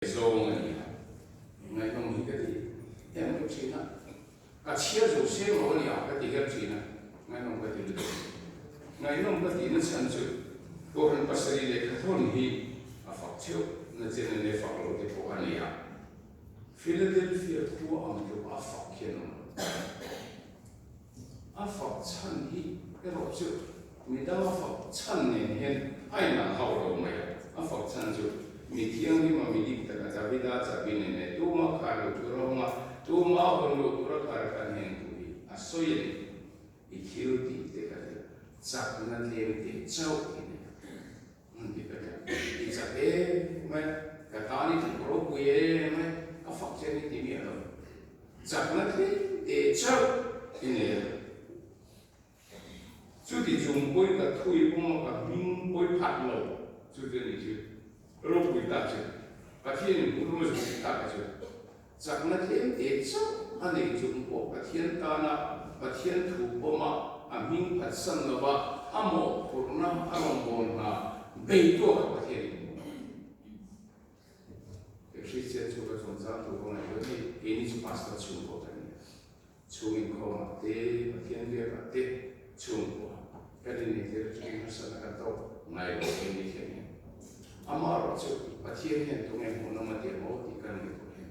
zong ani ngai nong hi ka ti em lo china ka chia zo se mo ni a ka ti ka china ngai nong ka ti lu ngai nong ka ti na chan chu ko han pasari le ka thon hi a fak cheu na chen ne fak lo te ko ani a Philadelphia khu am tu a fak ken a fak chan hi ke ro chu mi da fak chan ne hen ai na hao lo mai a fak chan chu mi thiang ni ma mi dik ta ka vida cha bin ne tu ma kha lo tu ro ma tu ma hon lo tu ra kar kan hen tu hi a so ye i thil ti te ka chak na le te chau ni ti ka i cha e ma ka ta ni tu ro ku ye ma ka fak che ni ti mi lo chak na le te chau ni chu ti chung poi ka thui ko ma ka ming poi phat lo chu te ni chu rô bụi tạp chứ, và thiên cũng luôn dùng tạp chứ, chẳng là thiên để cho anh ấy dùng bộ và thiên ta na và thiên thủ bộ mà anh mình phát sinh là và anh một của năm anh một bốn là bảy tuổi và thiên cái khi chết chú cái chúng ta thủ bộ này với cái ini chú pastor chú bộ cái này chú mình có mà thế và thiên địa và thế chú bộ cái này thì chúng ta sẽ là đâu ngày một cái này thế này amaro chu pathian hen tu ngai mo na te mo ti kan ni ko hen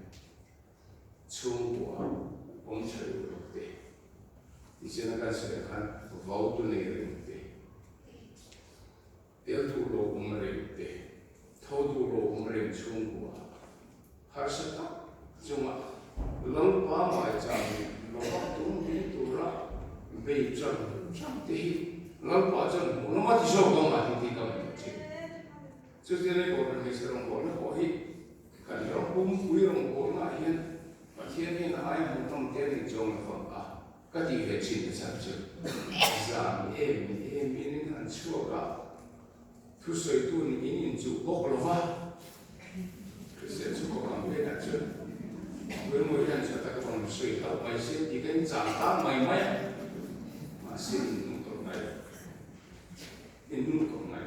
chung wa om chai ro te isena ka se khan vau tu nei ri te el tu ro om re te thau tu ro om re chung wa har sa ta chuma long pa mai cha ni lo pa tu ni tu ra be cham te long pa cham mo na ti so ko ma ti ka ma chi cho nên là còn người sẽ đồng bộ nó có hi cả nó cũng quý đồng bộ nó hiện và thiên nhiên là ai muốn trong thiên nhiên trong là phần à cái gì hệ trình là sao chứ giảm em nên ăn chua cả thu sợi tu nhìn chủ bốc lo va cái sẽ chủ có làm cái là chứ với mỗi lần sẽ ta có một sợi thảo mày sẽ chỉ cái giảm ta mày mà xin không này in không này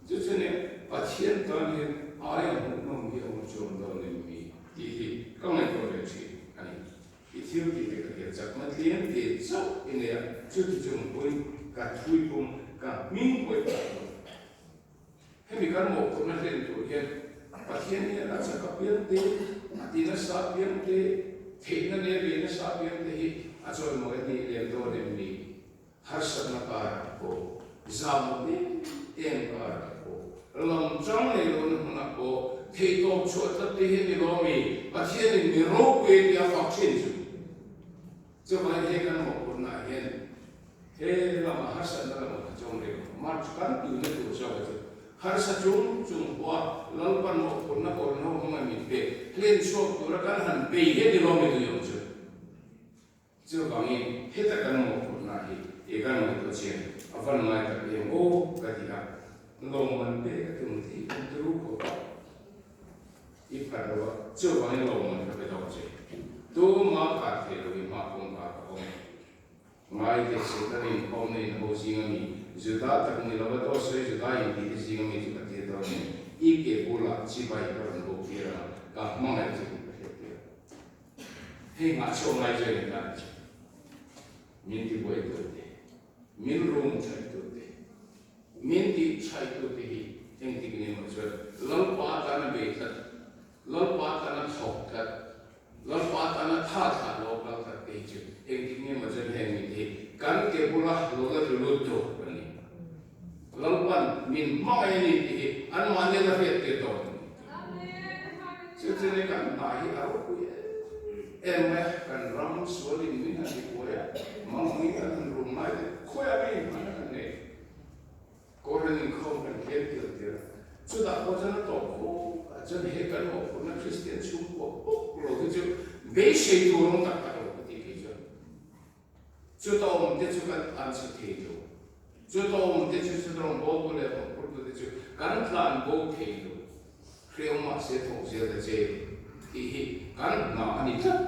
cho nên và thiên tân hiện ai ở một nông nghiệp một chỗ đó nên mi thì các ngành có lợi gì anh thì thiếu thì cái hiện trạng mà thiên thì sâu cái này chưa thì chúng tôi cả thui cùng cả minh với cả hay mình cần một công năng lên tuổi hiện và thiên hiện là sẽ có biến thế thì nó sao biến thế thì nó nên biến nó sao biến thế à rồi mọi cái gì lên đó nên mi har sana para ko zamu ni em para lòng trong này luôn là bộ thì tổ chuột tất nhiên thì lo mi và thiên thì mi rô quên đi phát triển chứ mà thế cái một con này hiện thế là mà hát sản là một trong này mà cắn từ nơi tổ cho cái hát sản chúng qua lần ban một con nó không ai mình về lên số của nó cắn hẳn bì hết đi lo mi từ nhiều chứ bằng như hết tất cả một con này thì cái một tổ chức ở phần ngoài tập điểm ô cái gì cả lòng mình để cái từng thì cũng đủ của ít phải đâu chưa bao nhiêu lòng mình phải đâu chứ tu mà cả thế rồi mà không cả không ngay cái sự ta nên không nên hồ sĩ ngami dù ta tập nên là đâu sẽ dù ta yên thì sĩ ngami chỉ có thể đó nên ít cái bù lại chỉ phải cái phần bộ kia là cả mong là chỉ có thể hay mà chỗ ngay chơi người ta mình thì bồi thường mình rung chạy được miền đi chạy tu thì anh thì cái mà chơi lần qua ta nó bị thật lần qua ta nó học thật lần qua ta nó thà lâu bao thật cái chứ anh thì cái mà chơi hàng mình thì cắn cái bùa lâu là lụt rồi vậy lần qua mình mong anh thì anh muốn nên là phải cái đó chứ thế này cần bài áo của em ấy cần rong số đi mình là đi qua mong mình cần rung mai khóe mình mà nó này có人không cần thiết điều điều, chúng ta có chân tổ quốc, chân hệ cán bộ của nước Christian Trung Quốc, rồi cái chỗ mấy xây đồ nó đặt vào cái gì chứ, chúng ta không thể chúng ta ăn sự thế đâu, chúng ta không thể chúng ta không bao giờ làm một cái chỗ, cán plan bao thế đâu, khi ông mà sẽ thuộc sẽ là gì, thì cán nào anh đi thấp,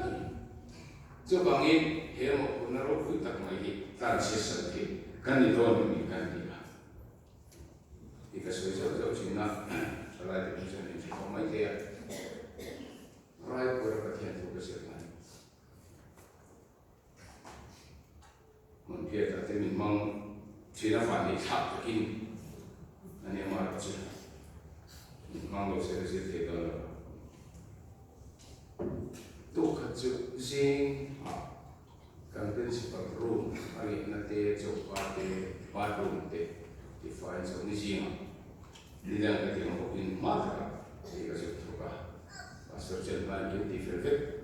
cho bằng in hệ một cái nó rất phức tạp mà gì, ta sẽ xử lý, cán đi thôi mình cán đi. Thì cái số giờ chỉ là lại thì mình sẽ không mấy cái China Fani Tap in and Yamarchi. Mango says it to sing kan principal room ari na te chopate bathroom te define so ni singa dilang ka ting ko in mata e ka se troka pastor chen ban ki different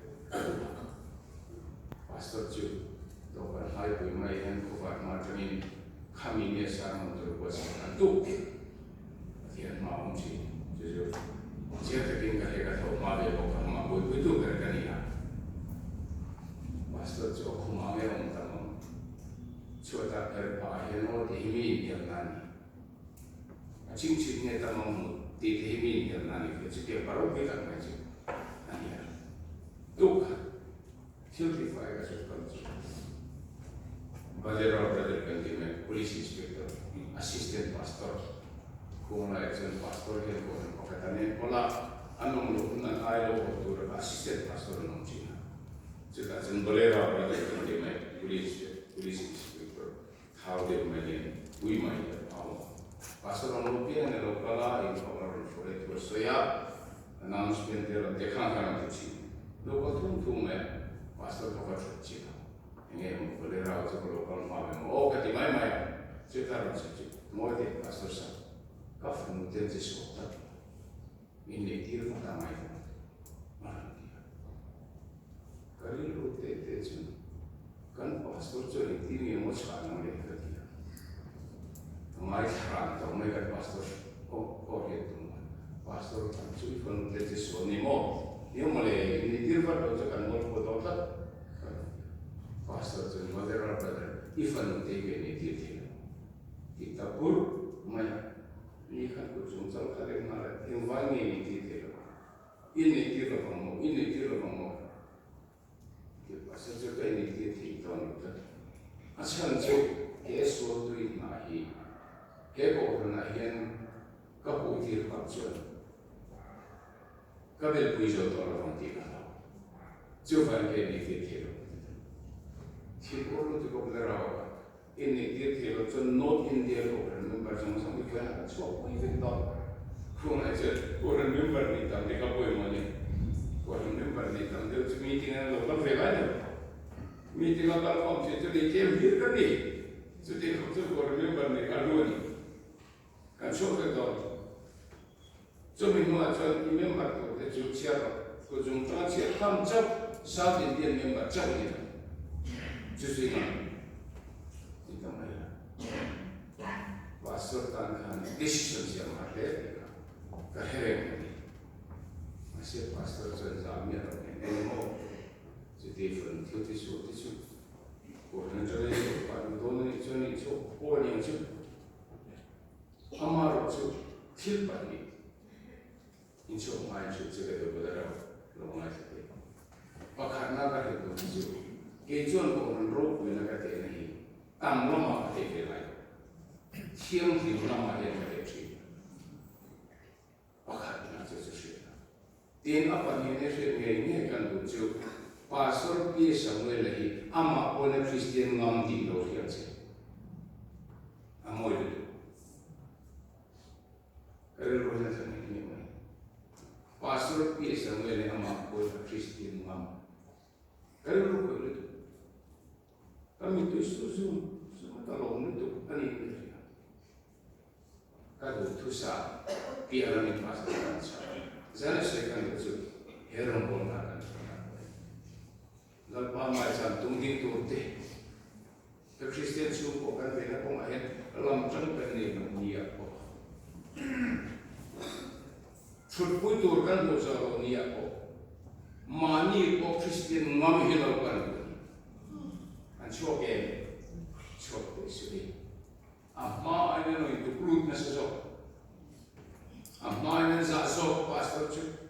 pastor chu do kan hai ko mai hen ko fa ma tamin kami ne sa mo to ko sa tu tian ma om chi je je ta king ka he ka to ma be ko ka ma ko tu ka ka ni ha pastor chu ko ma me om ta mo chuta per pa he no de mi ya nani a ching ching ne ta mo ti de mi ya nani ko chi ke paro ke ka ma chi ani ya tu ka simplify ka chu ka chu Valero brother kan police inspector assistant pastor kung na exam pastor ke ko katane pola anong lo na ay lo ko assistant pastor ng China sila sa Valero brother kan police inspector how they may we may pastor ng Lupia na lo kala in our for it was so ya announcement there dekhan kan China lo ko tung pastor ko ka China ini boleh rawat sebelum kalau mau kati mai sekarang saja mau deh pastor sa kafan mungkin sesuatu ini dia tak mai mana dia kali lu tete kan pastor jadi ini yang mau sekarang mereka dia mai sekarang tahu mereka pastor itu pastor kan cuma kan tete sesuatu ni mau dia mulai ini dia baru kan mau foto tak pastor tu Valero brother ifan tege ni dia kita pur mai ni kan ko jungtal kare mara invangi ni dia ini dia kamu dia pastor juga ini dia ton asan tu keso tu nahi keko nahian kapu dia kapsul kabel puijo to orang dia coba ke ni dia Sipur itu kau berlaku. Ini dia kalau tu not India kau remember jangan sampai kau nak cuak pun itu tak. Kau nak cakap kau remember ni tak mereka boleh mana. Kau remember ni tak dia tu meeting yang lokal velanya. Meeting lokal kau tu dia kembir kan ni. Jadi kau remember ni kalau ni. Kan cuak itu. Jadi mana cuak remember tu dia cuak siapa. Kau jumpa siapa ham cap saat India member cap ni. Justru kita melihat pastor tangan decision yang ada keheren ini masih pastor senjamnya ini mau jadi frontier tisu orang jadi pada dona ini itu orang itu amar itu tilpan ini itu main itu juga berbeda lomai itu karena kan itu Kejuan kau menurut mana kata ini, tam lama kata lain, siang tidur lama yang kata ini, pakai macam sesuatu. Tiada apa ni ini kan tujuh pastor biasa mulai ama orang Kristen ngamdi loh yang sih, amoy itu. Kalau orang sana ini mana, pastor biasa mulai ama orang Kristen ngam, kalau orang itu. Kami itu semua tolong itu ani kalau tusa biar kami pasang saya sekarang itu heran boleh lalu macam tunggu turte Kristen suku kan bela pemain lampang pening dia ko terputus kan dosa dia ko mani ko Kristen ngam hilau kan Choke suri. Amma ini no itu kulut nasi sok. Amma ini zasok pastor cu.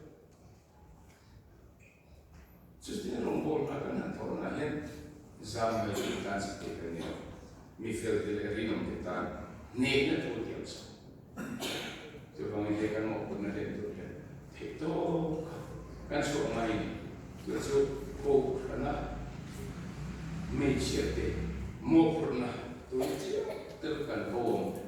Jadi rombol akan antara nahen zaman itu kan seperti ini. Mifel dilerinam kita nega tu dia so. Coba kita kan mau pernah itu kan. Itu kan sok main. Terus kau karena Mencete, mau pernah tuh terkan ko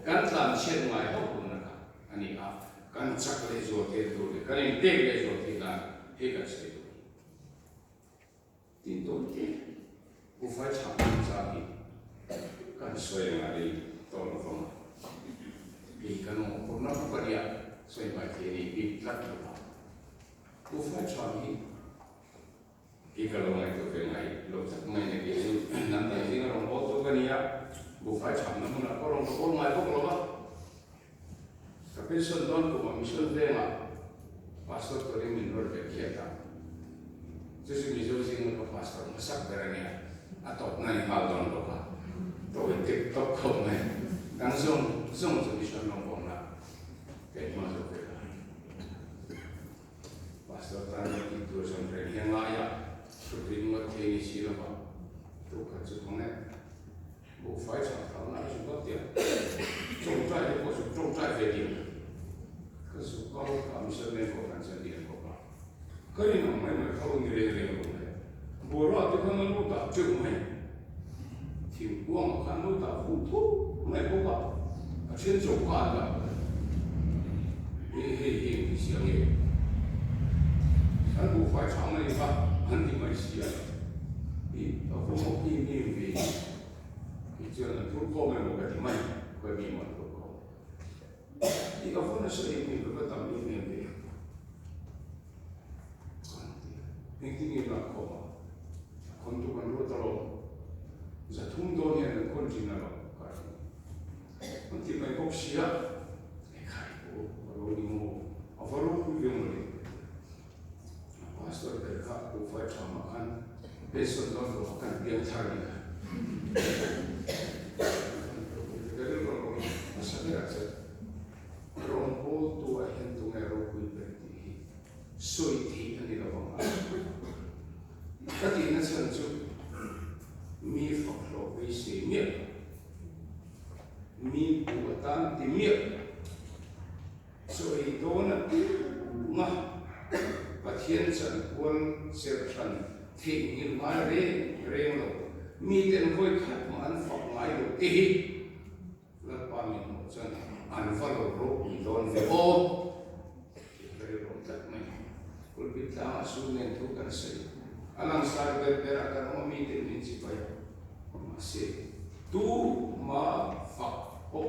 kan tlam chen ngai ho ko na ka ani a kan chak le zo te do le kan in te le zo te la he ka se do tin to ke bu fa cha sa hi kan soi nga le to no fa ma bi kan no ko na ko ya soi ba ke ni bi tat to bu fa cha hi ki kalau ngai to ke ngai lo tak ngai ne ke nan ta ni ngaro ho to kan ya bu fa cha na mun ko ron ko ngai ko lo ba tapi sondon ko mission de ma pastor ko rin min ro de kieta jesu mi jo sing ko pastor masak berani atau ngai ha don lo ba to ke to ko ngai dang song song so mission no ko na ke ma so ke pastor ta ni tu song re yang la ya so rin ma ke ni si lo ba to ka chu ko ngai bu fa cha ta na su ko tian 重在的或是重在决定的，可是高他们身边国产生点国吧，可以能买买靠你的那个东西，我让对他们路打就买，挺光看路打糊涂买不吧，全走惯的，嘿，香耶，俺不怀长了一把，俺得买西啊，到父母你，这样都后面我给你买。 会比我多高。一个分的是一米，个当一米的。平均一个高嘛，คนทุกคนรู้ตลอดจะทุ่มโดนเนี่ยคนจริงนะหรอกคนที่ไม่พบเสียไอ้ใครโอ้รู้นี่โม่เอาฟังรู้คุยกันเลยพาสตอร์เด็กข้าผู้ฝ่ายทำมาคันเป็นส่วนต้นของการเลี้ยงชาลีกัน Rompo tua hentung erokui berti soi ti ani la bang kati na san chu mi faklo pe se mi buatan ti mi soi dona nga pathian chan kwal ser than thi ni ma re lo mi ten koi khat man fak ngai lo ti la pa mi no chan an follow rope in don the all very long that man could be down soon and took and say alang star better than o meeting in Chipai say tu ma fa o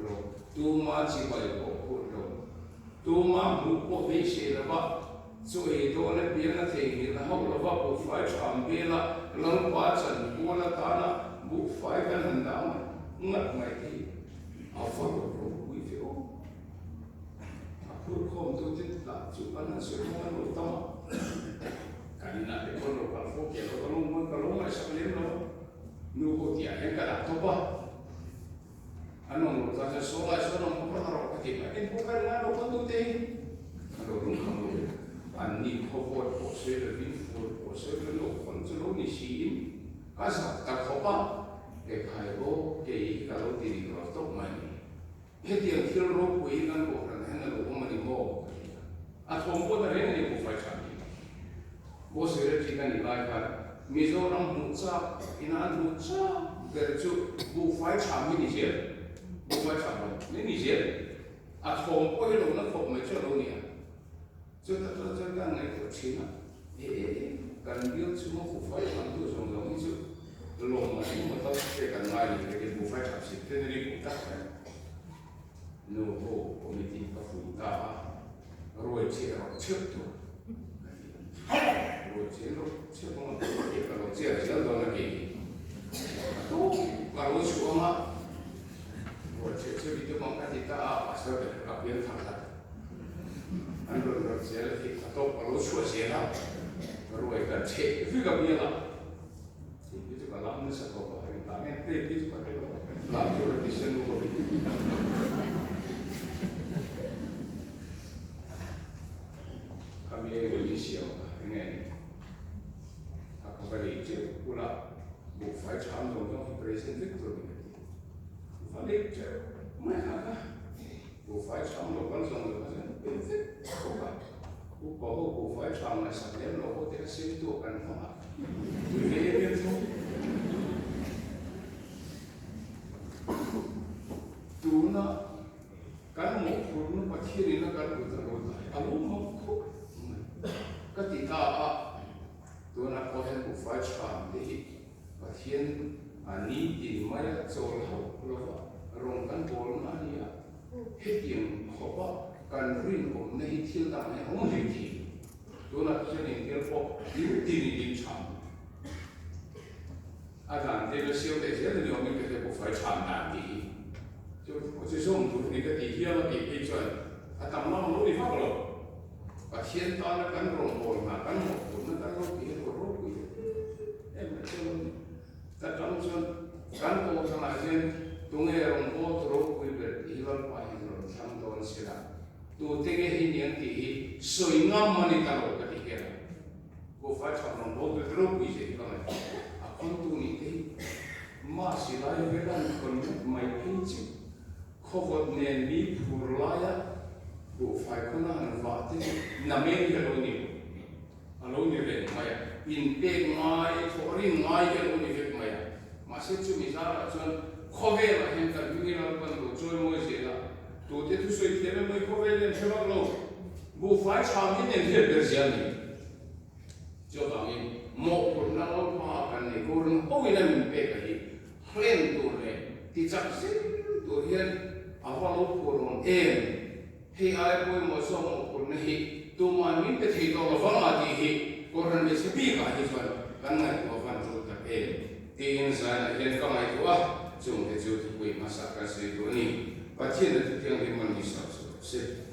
lo tu ma Chipai o lo tu ma mu o be she la ba so e do na bi na the ni la ho lo ba bu fa cham be la lang pa chan bu la ta na bu fa kan han da ngat mai ti a follow pur khom tu tin la chu pan su mo no ta kan na de ko lo ka fo ke lo mo mai sa le no nu ko ti a ka la to pa ano mo ta so la so no mo pa ro ka ti ma en ko ka na lo ko tu te lo ru ka lo an ni ko ko ko se le vin ko se le lo kon chu lo ni si in ka sa ta ko pa ke khai go ke ka lo ti ri ro to ma ni he ti an thil ro ko i kan ko lo mani mo a thom ko da ren ni ko fai cha ni bo se re ti kan ni lai ka mizoram mu cha ina mu cha de chu bu fai cha mi ni je bu fai cha mo ni je a thom ko lo na ko me cha lo ni chu ta kan ngai ko chi na kan bil chu mo ko fai cha tu so lo ni chu lo ma ni mo ta ke kan ngai ni ke bu fai cha si te ni ko ta no ho committee ka fu ta roi che ro che tu roi che ro che mo ke ka ro che che do na ke to ka ro chu ma roi che bi tu ma ka ti ta pa sa de ka bien ta ta an ro che le ki ka to ka ro chu che la roi ka che fi ka bien la ti tu ka la na sa ko ba ta me te ti ka ke la yo ti se no ko kami yang Indonesia dengan apa kali itu pula bukan cuma untuk presiden Victor balik mana bukan cuma untuk orang bukan bukan cuma sampai logo tidak sentuh kan mana ini itu tuna kan mo purna pathiri na kan utaro alu mo ko katika a tuna ko hen ku fa cham de pathian ani di maya chol ho lova rong kan bol na nia hetiam khoba kan rin om nei thil da mai hom nei thi tuna chen in ger po yu ti ni dim cham a dan de le siu de je le mi ke ko fa cham na di就我最说我们那个底下了底转，啊，当那么努力发了，把天打了干容易嘛，干么我们干容易多容易，哎，没就，但咱们说干多上来些，东西容易多容易的，一万块钱了，差不多是啦，都这个一年底水岸嘛你干了个底下了，我发长容易多容易些，干嘛？啊，看多你的，马是来个干คนไม่พิจิตKovat ne mi purlaya bu fai kuna na vati na me heloni aloni le maya in pe ngai thori ngai heloni ve maya mase chu mi sa chon khove la hen ta mi na pan do choi mo se la to te tu soi te me khove le chho lo bu fai cha mi ne le ber sia ni jo ba mi mo pur na lo pa kan ne ko rin o ina mi pe ka hi friend to le ti chak se to hian awal ukur he ai pun mosong ukur nahi tuman min te thei to lawang ati hi koran me sepi ka hi chuan kan ngai ko fan tu ta tin san len ka mai tu a chung te chu ti pui masa ka se tu ni pathian te tiang hi man ni sa se